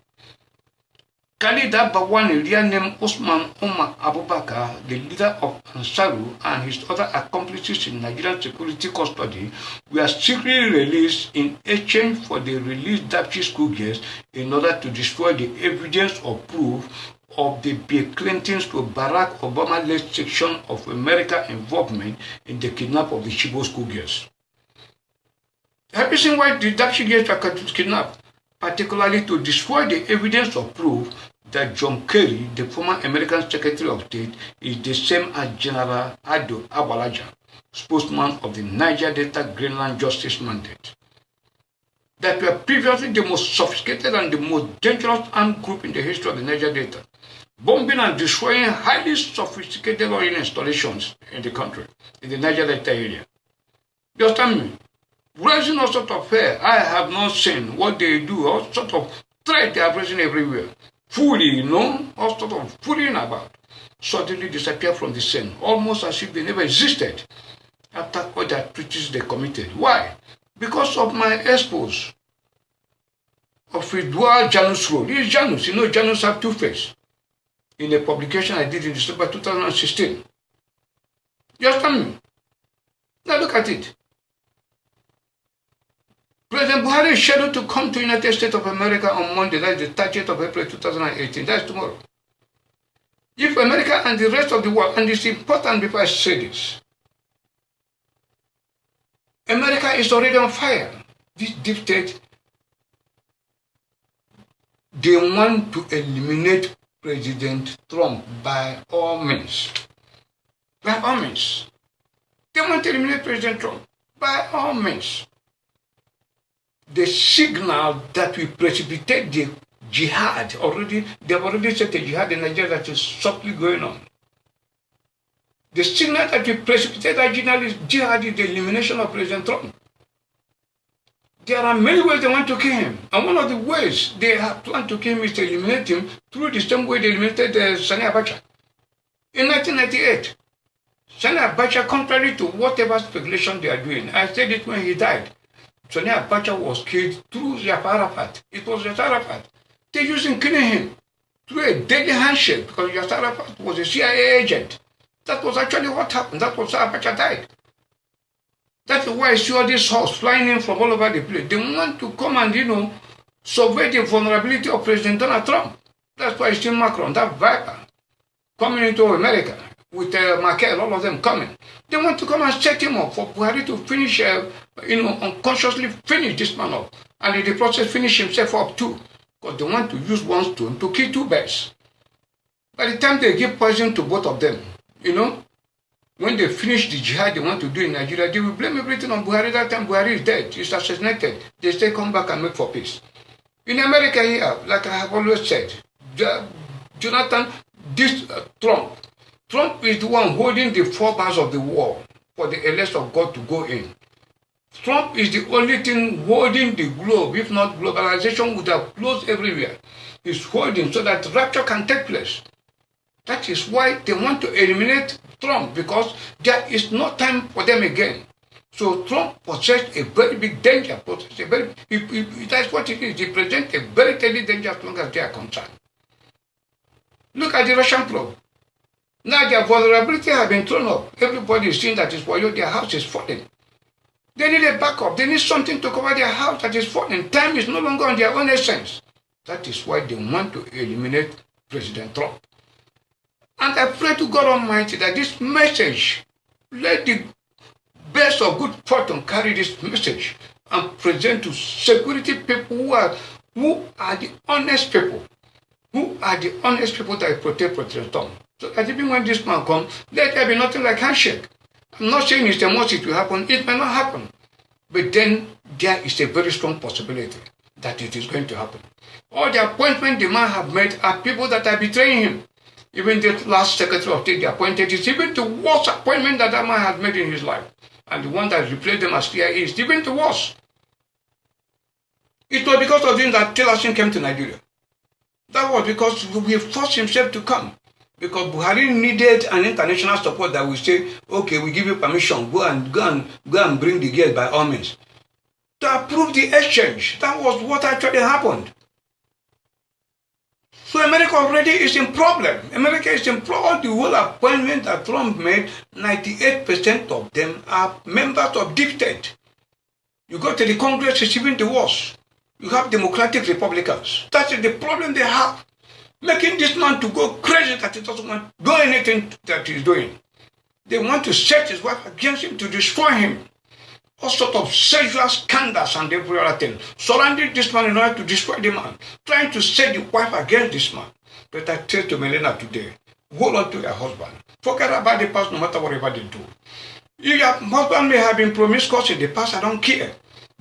Khalid Abawani, real name Osman Omar Abubakar, the leader of Ansaru, and his other accomplices in Nigerian security custody were secretly released in exchange for the released Dapchi school girls in order to destroy the evidence or proof of the Bill Clinton's to Barack Obama-led section of America involvement in the kidnap of the Chibok school girls. Have you seen why the Dapchi girls were kidnapped? Particularly to destroy the evidence or proof that John Kerry, the former American Secretary of State, is the same as General Ado Abalaja, spokesman of the Niger Delta Greenland Justice Mandate, that were previously the most sophisticated and the most dangerous armed group in the history of the Niger Delta, bombing and destroying highly sophisticated oil installations in the country, in the Niger Delta area. You understand me? Raising all sorts of fear. I have not seen what they do, all sorts of threat they are raising everywhere. Fully, all sorts of fooling about. Suddenly disappear from the scene, almost as if they never existed after all the atrocities they committed. Why? Because of my expose of a dual Janus role. This is Janus. Janus have two faces. In a publication I did in December 2016. You understand me? Now look at it. President Buhari is scheduled to come to the United States of America on Monday, that is the 30th of April 2018. That's tomorrow. If America and the rest of the world, and it's important before I say this, America is already on fire. This deep state, they want to eliminate President Trump by all means. By all means. They want to eliminate President Trump. by all means, the signal that will precipitate the jihad, they've already set a jihad in Nigeria that is softly going on. The signal that will precipitate that jihad is the elimination of President Trump. There are many ways they want to kill him. And one of the ways they have planned to kill him is to eliminate him through the same way they eliminated Sani Abacha. In 1998, Sani Abacha, contrary to whatever speculation they are doing, I said it when he died, Sani Abacha was killed through Yasser Arafat. It was Yasser Arafat. They used in killing him through a deadly handshake because Yasser Arafat was a CIA agent. That was actually what happened. That was how Abacha died. That's why I see all these horses flying in from all over the place. They want to come and, survey the vulnerability of President Donald Trump. That's why I see Macron, that viper, coming into America with Merkel, all of them coming. They want to come and set him up for Buhari to finish, unconsciously finish this man up. And in the process, finish himself up too. Because they want to use one stone to kill two birds. By the time they give poison to both of them, when they finish the jihad they want to do in Nigeria, they will blame everything on Buhari. That time Buhari is dead, he's assassinated. They say come back and make for peace. In America here, like I have always said, Trump is the one holding the four bars of the wall for the elect of God to go in. Trump is the only thing holding the globe. If not, globalization would have closed everywhere. He's holding so that rapture can take place. That is why they want to eliminate Trump, because there is no time for them again. So Trump possesses a very big danger. That's what it is. He presents a very deadly danger as long as they are concerned. Look at the Russian probe. Now their vulnerability has been thrown up. Everybody is seeing that it's for you, their house is falling. They need a backup. They need something to cover their house that is falling. Time is no longer on their own essence. That is why they want to eliminate President Trump. And I pray to God Almighty that this message, let the best of good fortune carry this message and present to security people who are the honest people, that protect President Trump. So that even when this man comes, let there be nothing like handshake. I'm not saying it's the most it will happen, it may not happen. But then there is a very strong possibility that it is going to happen. All the appointments the man have made are people that are betraying him. Even the last Secretary of State they appointed is even the worst appointment that man has made in his life. And the one that replaced them as CIA is even the worst. It was because of him that Tillerson came to Nigeria. That was because he forced himself to come. Because Buhari needed an international support that will say, okay, we give you permission, go and bring the girls by all means. To approve the exchange. That was what actually happened. So America already is in problem. America is in problem. The whole appointment that Trump made, 98% of them are members of deep state. You go to the Congress, it's even the worst. You have Democratic Republicans. That is the problem they have. Making this man to go crazy that he doesn't want to do anything that he's doing. They want to set his wife against him to destroy him. All sorts of sexual scandals and every other thing surrounding this man in order to destroy the man, trying to set the wife against this man. But I tell to Melena today, hold on to your husband. Forget about the past no matter whatever they do. Your husband may have been promiscuous in the past, I don't care.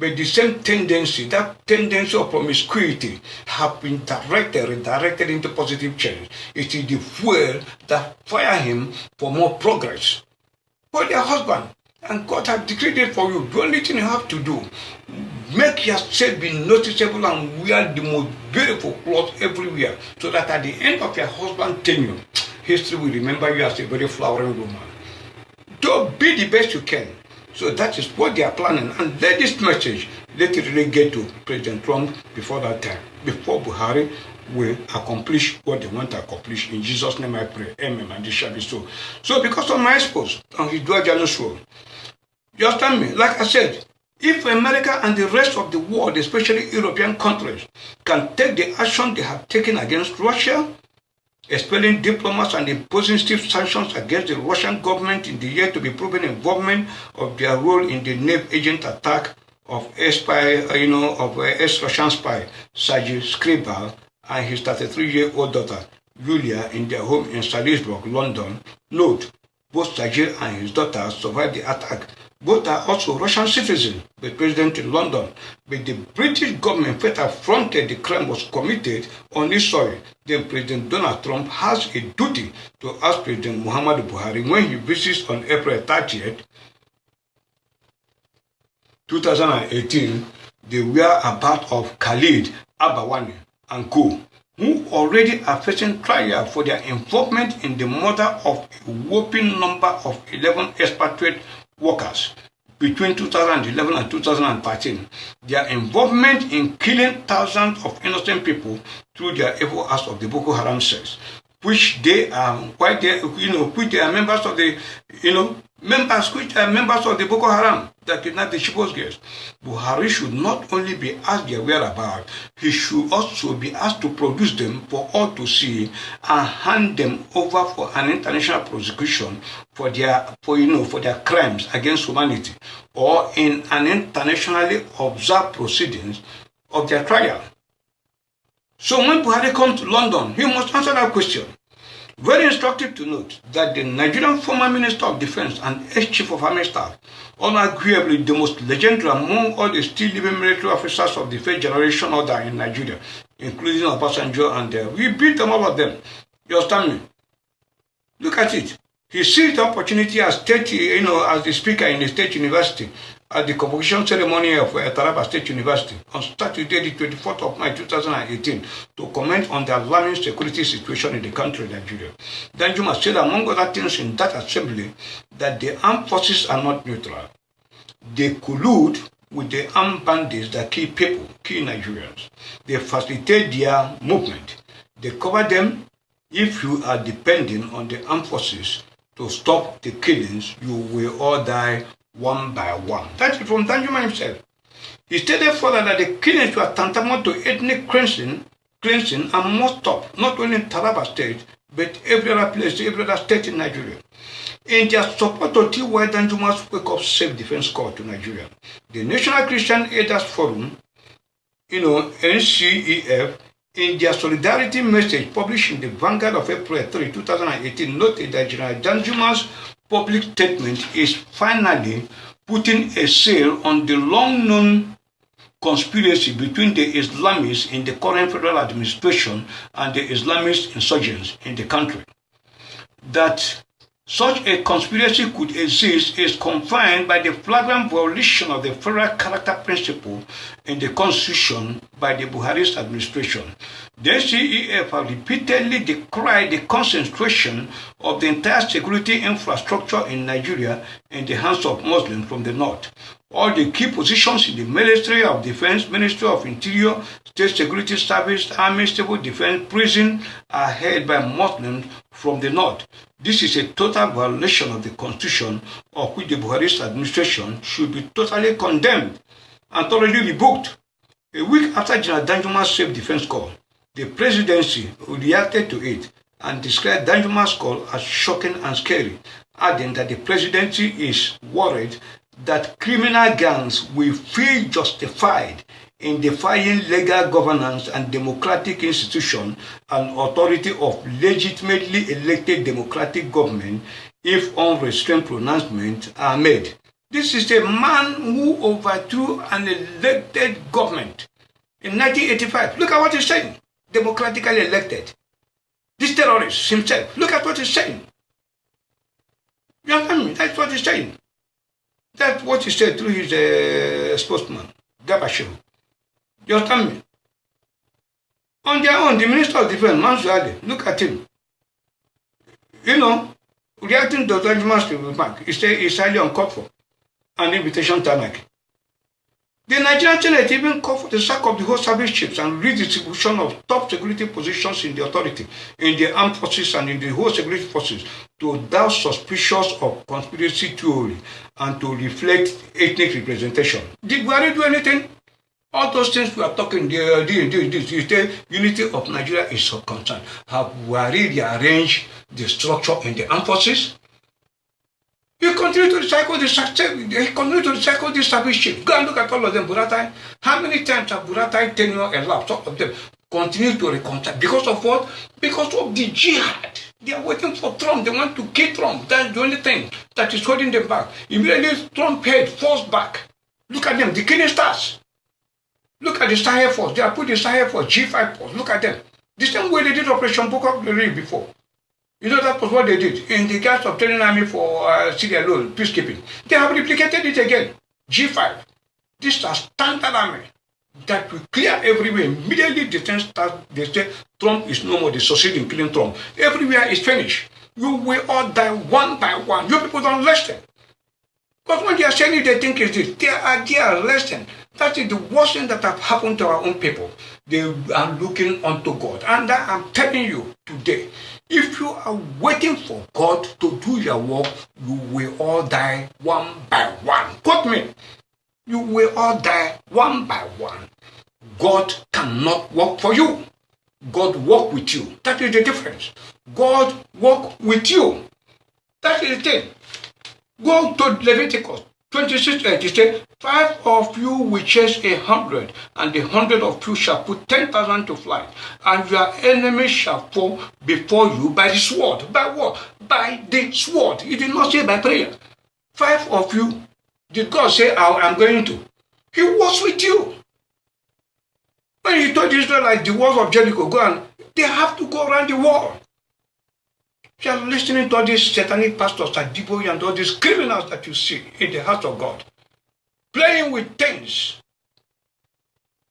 But the same tendency, that tendency of promiscuity, have been redirected into positive change. It is the fuel that fire him for more progress. Hold your husband. And God has decreed it for you. The only thing you have to do, make yourself be noticeable and wear the most beautiful clothes everywhere, so that at the end of your husband's tenure, history will remember you as a very flowering woman. Don't be the best you can. So that is what they are planning. And let this message, let it really get to President Trump before that time, before Buhari will accomplish what they want to accomplish. In Jesus' name I pray. Amen. And this shall be so. So because of my expose on his dual journalist role, you understand me? Like I said, if America and the rest of the world, especially European countries, can take the action they have taken against Russia, expelling diplomats and imposing stiff sanctions against the Russian government in the year to be proven involvement of their role in the nave agent attack of ex-Russian spy Sergei Skripal and his 33-year-old daughter Yulia in their home in Salisbury, London. Note, both Sergei and his daughter survived the attack Both are also Russian citizens, but resident in London. But the British government felt affronted the crime was committed on his soil. Then President Donald Trump has a duty to ask President Muhammadu Buhari when he visits on April 30th, 2018, the whereabouts of Khalid Abawani and co, who already are facing trial for their involvement in the murder of a whopping number of 11 expatriate workers between 2011 and 2013. Their involvement in killing thousands of innocent people through their evil acts of the Boko Haram sects, which they are, which they are members of the, which are members of the Boko Haram that kidnapped the Chibok Girls. Buhari should not only be asked their whereabouts, he should also be asked to produce them for all to see and hand them over for an international prosecution for their crimes against humanity, or in an internationally observed proceedings of their trial. So when Buhari comes to London, he must answer that question. Very instructive to note that the Nigerian former Minister of Defense and ex-Chief of Army Staff, unarguably the most legendary among all the still living military officers of the first generation order in Nigeria, including Obasanjo, and we beat them, all of them. You understand me? Look at it. He seized the opportunity as as the speaker in the state university at the convocation ceremony of Taraba State University on Saturday, the 24th of March 2018, to comment on the alarming security situation in the country, Nigeria. Danjuma said, among other things in that assembly, that the armed forces are not neutral. They collude with the armed bandits that kill people, kill Nigerians. They facilitate their movement. They cover them. If you are depending on the armed forces to stop the killings, you will all die one by one. That is from Danjuma himself. He stated further that the killings were tantamount to ethnic cleansing and must stop, not only in Taraba State, but every other place, every other state in Nigeria. In their support of T.Y. Danjuma's Wake Up Self-Defense Call to Nigeria, the National Christian Elders Forum, NCEF, in their solidarity message published in the Vanguard of April 3, 2018, noted that General Danjuma's public statement is finally putting a seal on the long-known conspiracy between the Islamists in the current federal administration and the Islamist insurgents in the country. That such a conspiracy could exist is confined by the flagrant violation of the federal character principle in the Constitution by the Buhari's administration. The NCEF have repeatedly decried the concentration of the entire security infrastructure in Nigeria in the hands of Muslims from the north. All the key positions in the Ministry of Defense, Ministry of Interior, State Security Service, Army, Civil Defense, prison are held by Muslims from the north. This is a total violation of the Constitution, of which the Buhari's administration should be totally condemned and thoroughly rebuked. A week after General Danjuma's self-defense call, the presidency reacted to it and described Danjuma's call as shocking and scary, adding that the presidency is worried that criminal gangs will feel justified in defying legal governance and democratic institutions and authority of legitimately elected democratic government if unrestrained pronouncements are made. This is a man who overthrew an elected government in 1985. Look at what he's saying. Democratically elected. This terrorist himself. Look at what he's saying. You understand me? That's what he's saying. That's what he said through his spokesman, Dapchi. You understand me? On their own, the Minister of Defense, Mansuade, look at him. Reacting to Danjuma's remark, he said it's highly uncalled for. An invitation tarmac. The Nigerian Senate even called for the sack of the whole service chiefs and redistribution of top security positions in the authority, in the armed forces and in the whole security forces, to douse suspicious of conspiracy theory and to reflect ethnic representation. Did Buhari do anything? All those things we are talking, the unity of Nigeria is of concern. Have Buhari rearranged the structure in the armed forces? He continued to recycle the service chief. Go and look at all of them, Buratai. How many times have Buratai tenure elapsed? All of them continue to reconcile. Because of what? Because of the jihad. They are waiting for Trump. They want to kill Trump. That's the only thing that is holding them back. Immediately, Trump head falls back. Look at them, the killing stars. Look at the Sahel Force. They have put the Sahel Force, G5 Force. Look at them. The same way they did Operation Boko Haram before. You know, that was what they did in the case of training army for Syria alone, peacekeeping. They have replicated it again. G5. This is a standard army that will clear everywhere. Immediately the thing starts, they say Trump is no more. They succeed in killing Trump. Everywhere is finished. You will all die one by one. You people don't listen. Because when they are saying it, they think it's this. They are listening. That is the worst thing that have happened to our own people. They are looking unto God. And I'm telling you today, if you are waiting for God to do your work, you will all die one by one. Quote me. You will all die one by one. God cannot work for you. God work with you. That is the difference. God work with you. That is the thing. Go to Leviticus 26:8. It says, 5 of you will chase 100, and the 100 of you shall put 10,000 to flight, and your enemy shall fall before you by the sword. By what? By the sword. He did not say by prayer. 5 of you. Did God say, I'm going to? He was with you. When he told Israelites the walls of Jericho, go and they have to go around the wall. You are listening to all these satanic pastors like Dapchi and all these criminals that you see in the house of God, playing with things.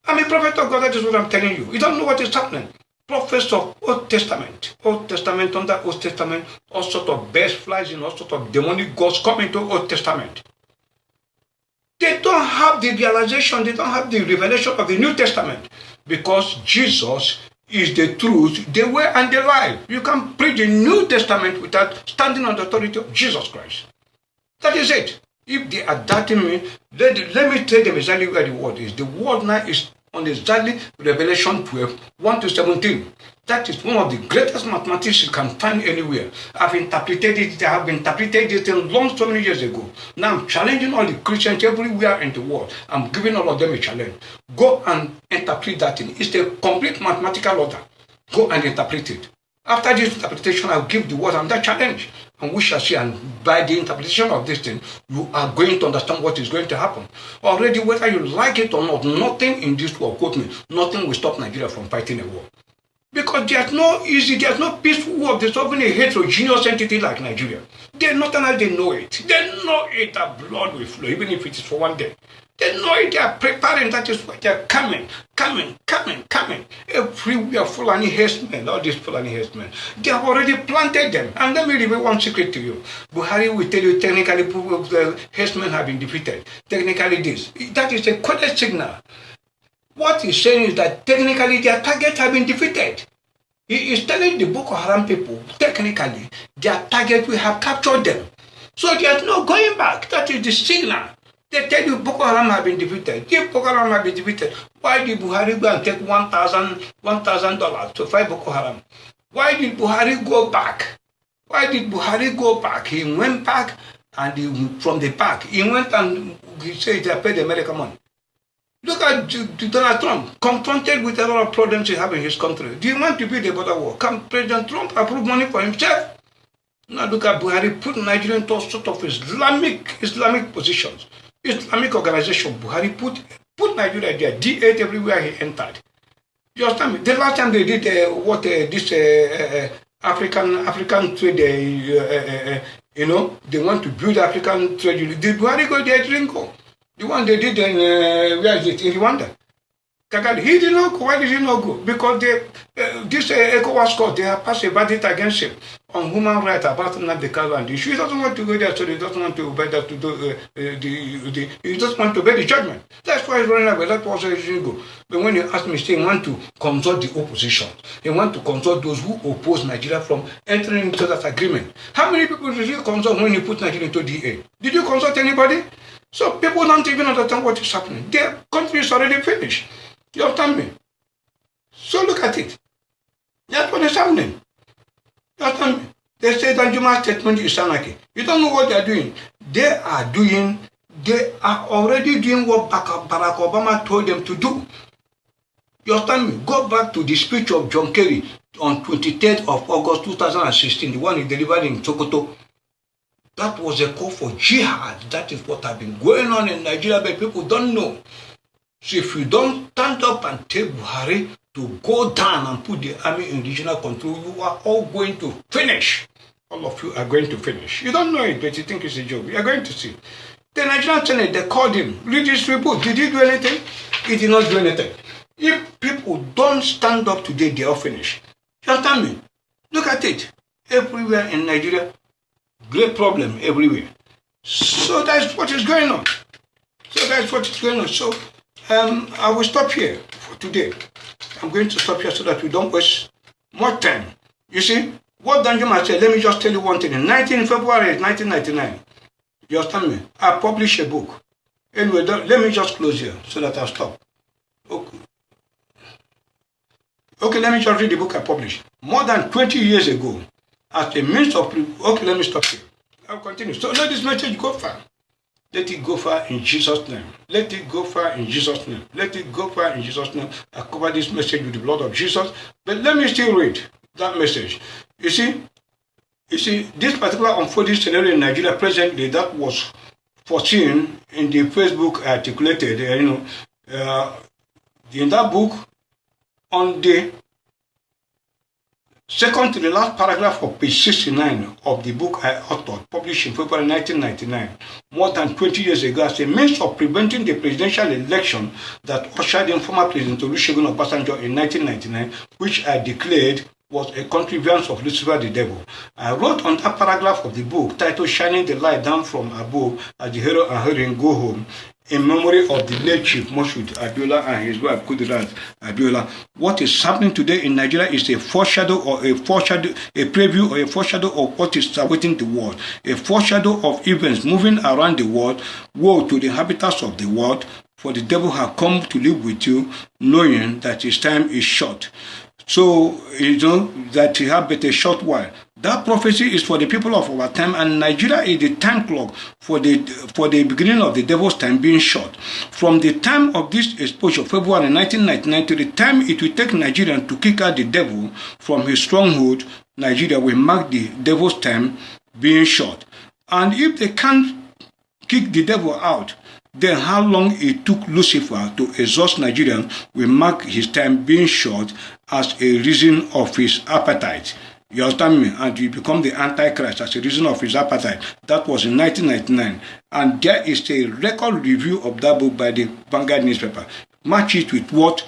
I'm a prophet of God, that is what I'm telling you. You don't know what is happening. Prophets of Old Testament, under Old Testament, all sorts of birds, flies, and all sorts of demonic gods come into Old Testament. They don't have the realization, they don't have the revelation of the New Testament, because Jesus is the truth, the way, and the life. You can preach the New Testament without standing on the authority of Jesus Christ. That is it. If they are doubting me, let me tell them exactly where the word is. The word now is on exactly Revelation 12, 1 to 17. That is one of the greatest mathematics you can find anywhere. I've interpreted it, I have interpreted it so many years ago. Now I'm challenging all the Christians everywhere in the world. I'm giving all of them a challenge. Go and interpret that thing. It's a complete mathematical order. Go and interpret it. After this interpretation, I'll give the word and that challenge. And we shall see, and by the interpretation of this thing, you are going to understand what is going to happen. Already, whether you like it or not, nothing in this world, quote me, nothing will stop Nigeria from fighting a war. Because there's no peaceful war of dissolving a heterogeneous entity like Nigeria. They're not else, they know it. They know it, that blood will flow, even if it is for one day. They know it, they are preparing, that is why they are coming. Everywhere, Fulani herdsmen, all these Fulani herdsmen, they have already planted them. And let me reveal one secret to you. Buhari will tell you technically the herdsmen have been defeated. Technically this. That is a coded signal. What he's saying is that technically their targets have been defeated. He is telling the Boko Haram people, technically, their target, we have captured them. So there's no going back. That is the signal. They tell you Boko Haram have been defeated. If Boko Haram have been defeated, why did Buhari go and take $1,000 to fight Boko Haram? Why did Buhari go back? He went back, and from the back, he went and he said they paid the American money. Look at Donald Trump, confronted with a lot of problems he has in his country. Do you want to be the border war? Can President Trump approve money for himself? Now look at Buhari, put Nigeria into sort of Islamic positions. Islamic organization. Buhari put Nigeria there, D8 everywhere he entered. You understand me? The last time they did this African trade, they want to build African trade union. Did Buhari go there, didn't go? The one they did in, where is it? In Rwanda. Kagali. He did not go. Why did he not go? Because this ECOWAS court, they have passed a verdict against him on human rights about Nnamdi and the issue. He doesn't want to go there, so he doesn't want to obey that, he doesn't want to obey the judgment. That's why he's running away. That's why he didn't go. But when you ask me, he want to consult the opposition. He want to consult those who oppose Nigeria from entering into that agreement. How many people did you consult when you put Nigeria into DA? Did you consult anybody? So people don't even understand what is happening. Their country is already finished. You understand me? So look at it. That's what is happening. You understand me? They say that Juma's statement is anarchy. You don't know what they are doing. They are already doing what Barack Obama told them to do. You understand me? Go back to the speech of John Kerry. on 23rd of August 2016, the one he delivered in Sokoto, that was a call for jihad. That is what has been going on in Nigeria, but people don't know. So if you don't stand up and tell Buhari to go down and put the army in regional control, you are all going to finish. All of you are going to finish. You don't know it, but you think it's a joke. You are going to see. The Nigerian Senate, they called him. Read this report. Did he do anything? He did not do anything. If people don't stand up today, they are finished. You understand me? Look at it. Everywhere in Nigeria, great problem everywhere. So that's what is going on. So I will stop here for today. I'm going to stop here so that we don't waste more time. You see, what Danjuma said, let me just tell you one thing. In 19 February 1999, you understand me? I published a book. Anyway, let me just close here so that I'll stop. Okay, let me just read the book I published. More than 20 years ago, as a means of... Okay, let me stop here. I'll continue. So let this message go far. Let it go far in Jesus' name. Let it go far in Jesus' name. Let it go far in Jesus' name. I cover this message with the blood of Jesus. But let me still read that message. You see, this particular unfolding scenario in Nigeria presently that was foreseen in the Facebook articulated, in that book, on the second to the last paragraph of page 69 of the book I authored, published in February 1999, more than 20 years ago, as a means of preventing the presidential election that ushered in former President Olusegun Obasanjo in 1999, which I declared was a contrivance of Lucifer the devil. I wrote on that paragraph of the book, titled Shining the Light Down from Above as the hero and heroine go home, in memory of the late Chief Moshood Abiola and his wife Kudirat Abiola. What is happening today in Nigeria is a foreshadow or a preview or a foreshadow of what is awaiting the world. A foreshadow of events moving around the world. Woe to the inhabitants of the world, for the devil has come to live with you, knowing that his time is short. So, that he have but a short while. That prophecy is for the people of our time, and Nigeria is the time clock for the beginning of the devil's time being short. From the time of this exposure, February 1999, to the time it will take Nigerian to kick out the devil from his stronghold, Nigeria will mark the devil's time being short. And if they can't kick the devil out, then how long it took Lucifer to exhaust Nigerians will mark his time being short as a reason of his appetite. You understand me? And he become the Antichrist as a reason of his appetite. That was in 1999. And there is a record review of that book by the Vanguard newspaper. Match it with what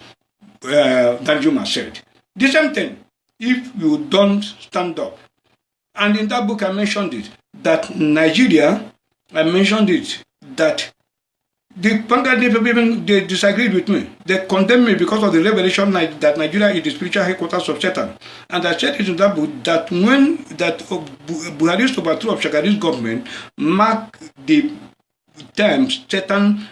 Danjuma said. The same thing, if you don't stand up. And in that book I mentioned it, that Nigeria, that the Vanguard even they disagreed with me. They condemned me because of the revelation that Nigeria is the spiritual headquarters of Satan. And I said it in that book that when Buhari's overthrow of Shagari's government marked the time Satan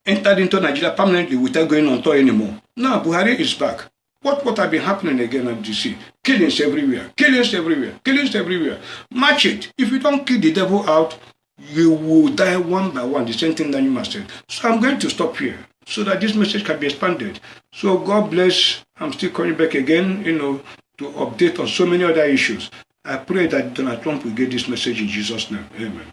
entered into Nigeria permanently without going on tour anymore. Now Buhari is back. What have been happening again at DC? Killings everywhere. Killings everywhere. Killings everywhere. Match it. If you don't kill the devil out, you will die one by one, the same thing that you must say. So I'm going to stop here so that this message can be expanded. So God bless. I'm still coming back again, to update on so many other issues. I pray that Donald Trump will get this message in Jesus' name. Amen.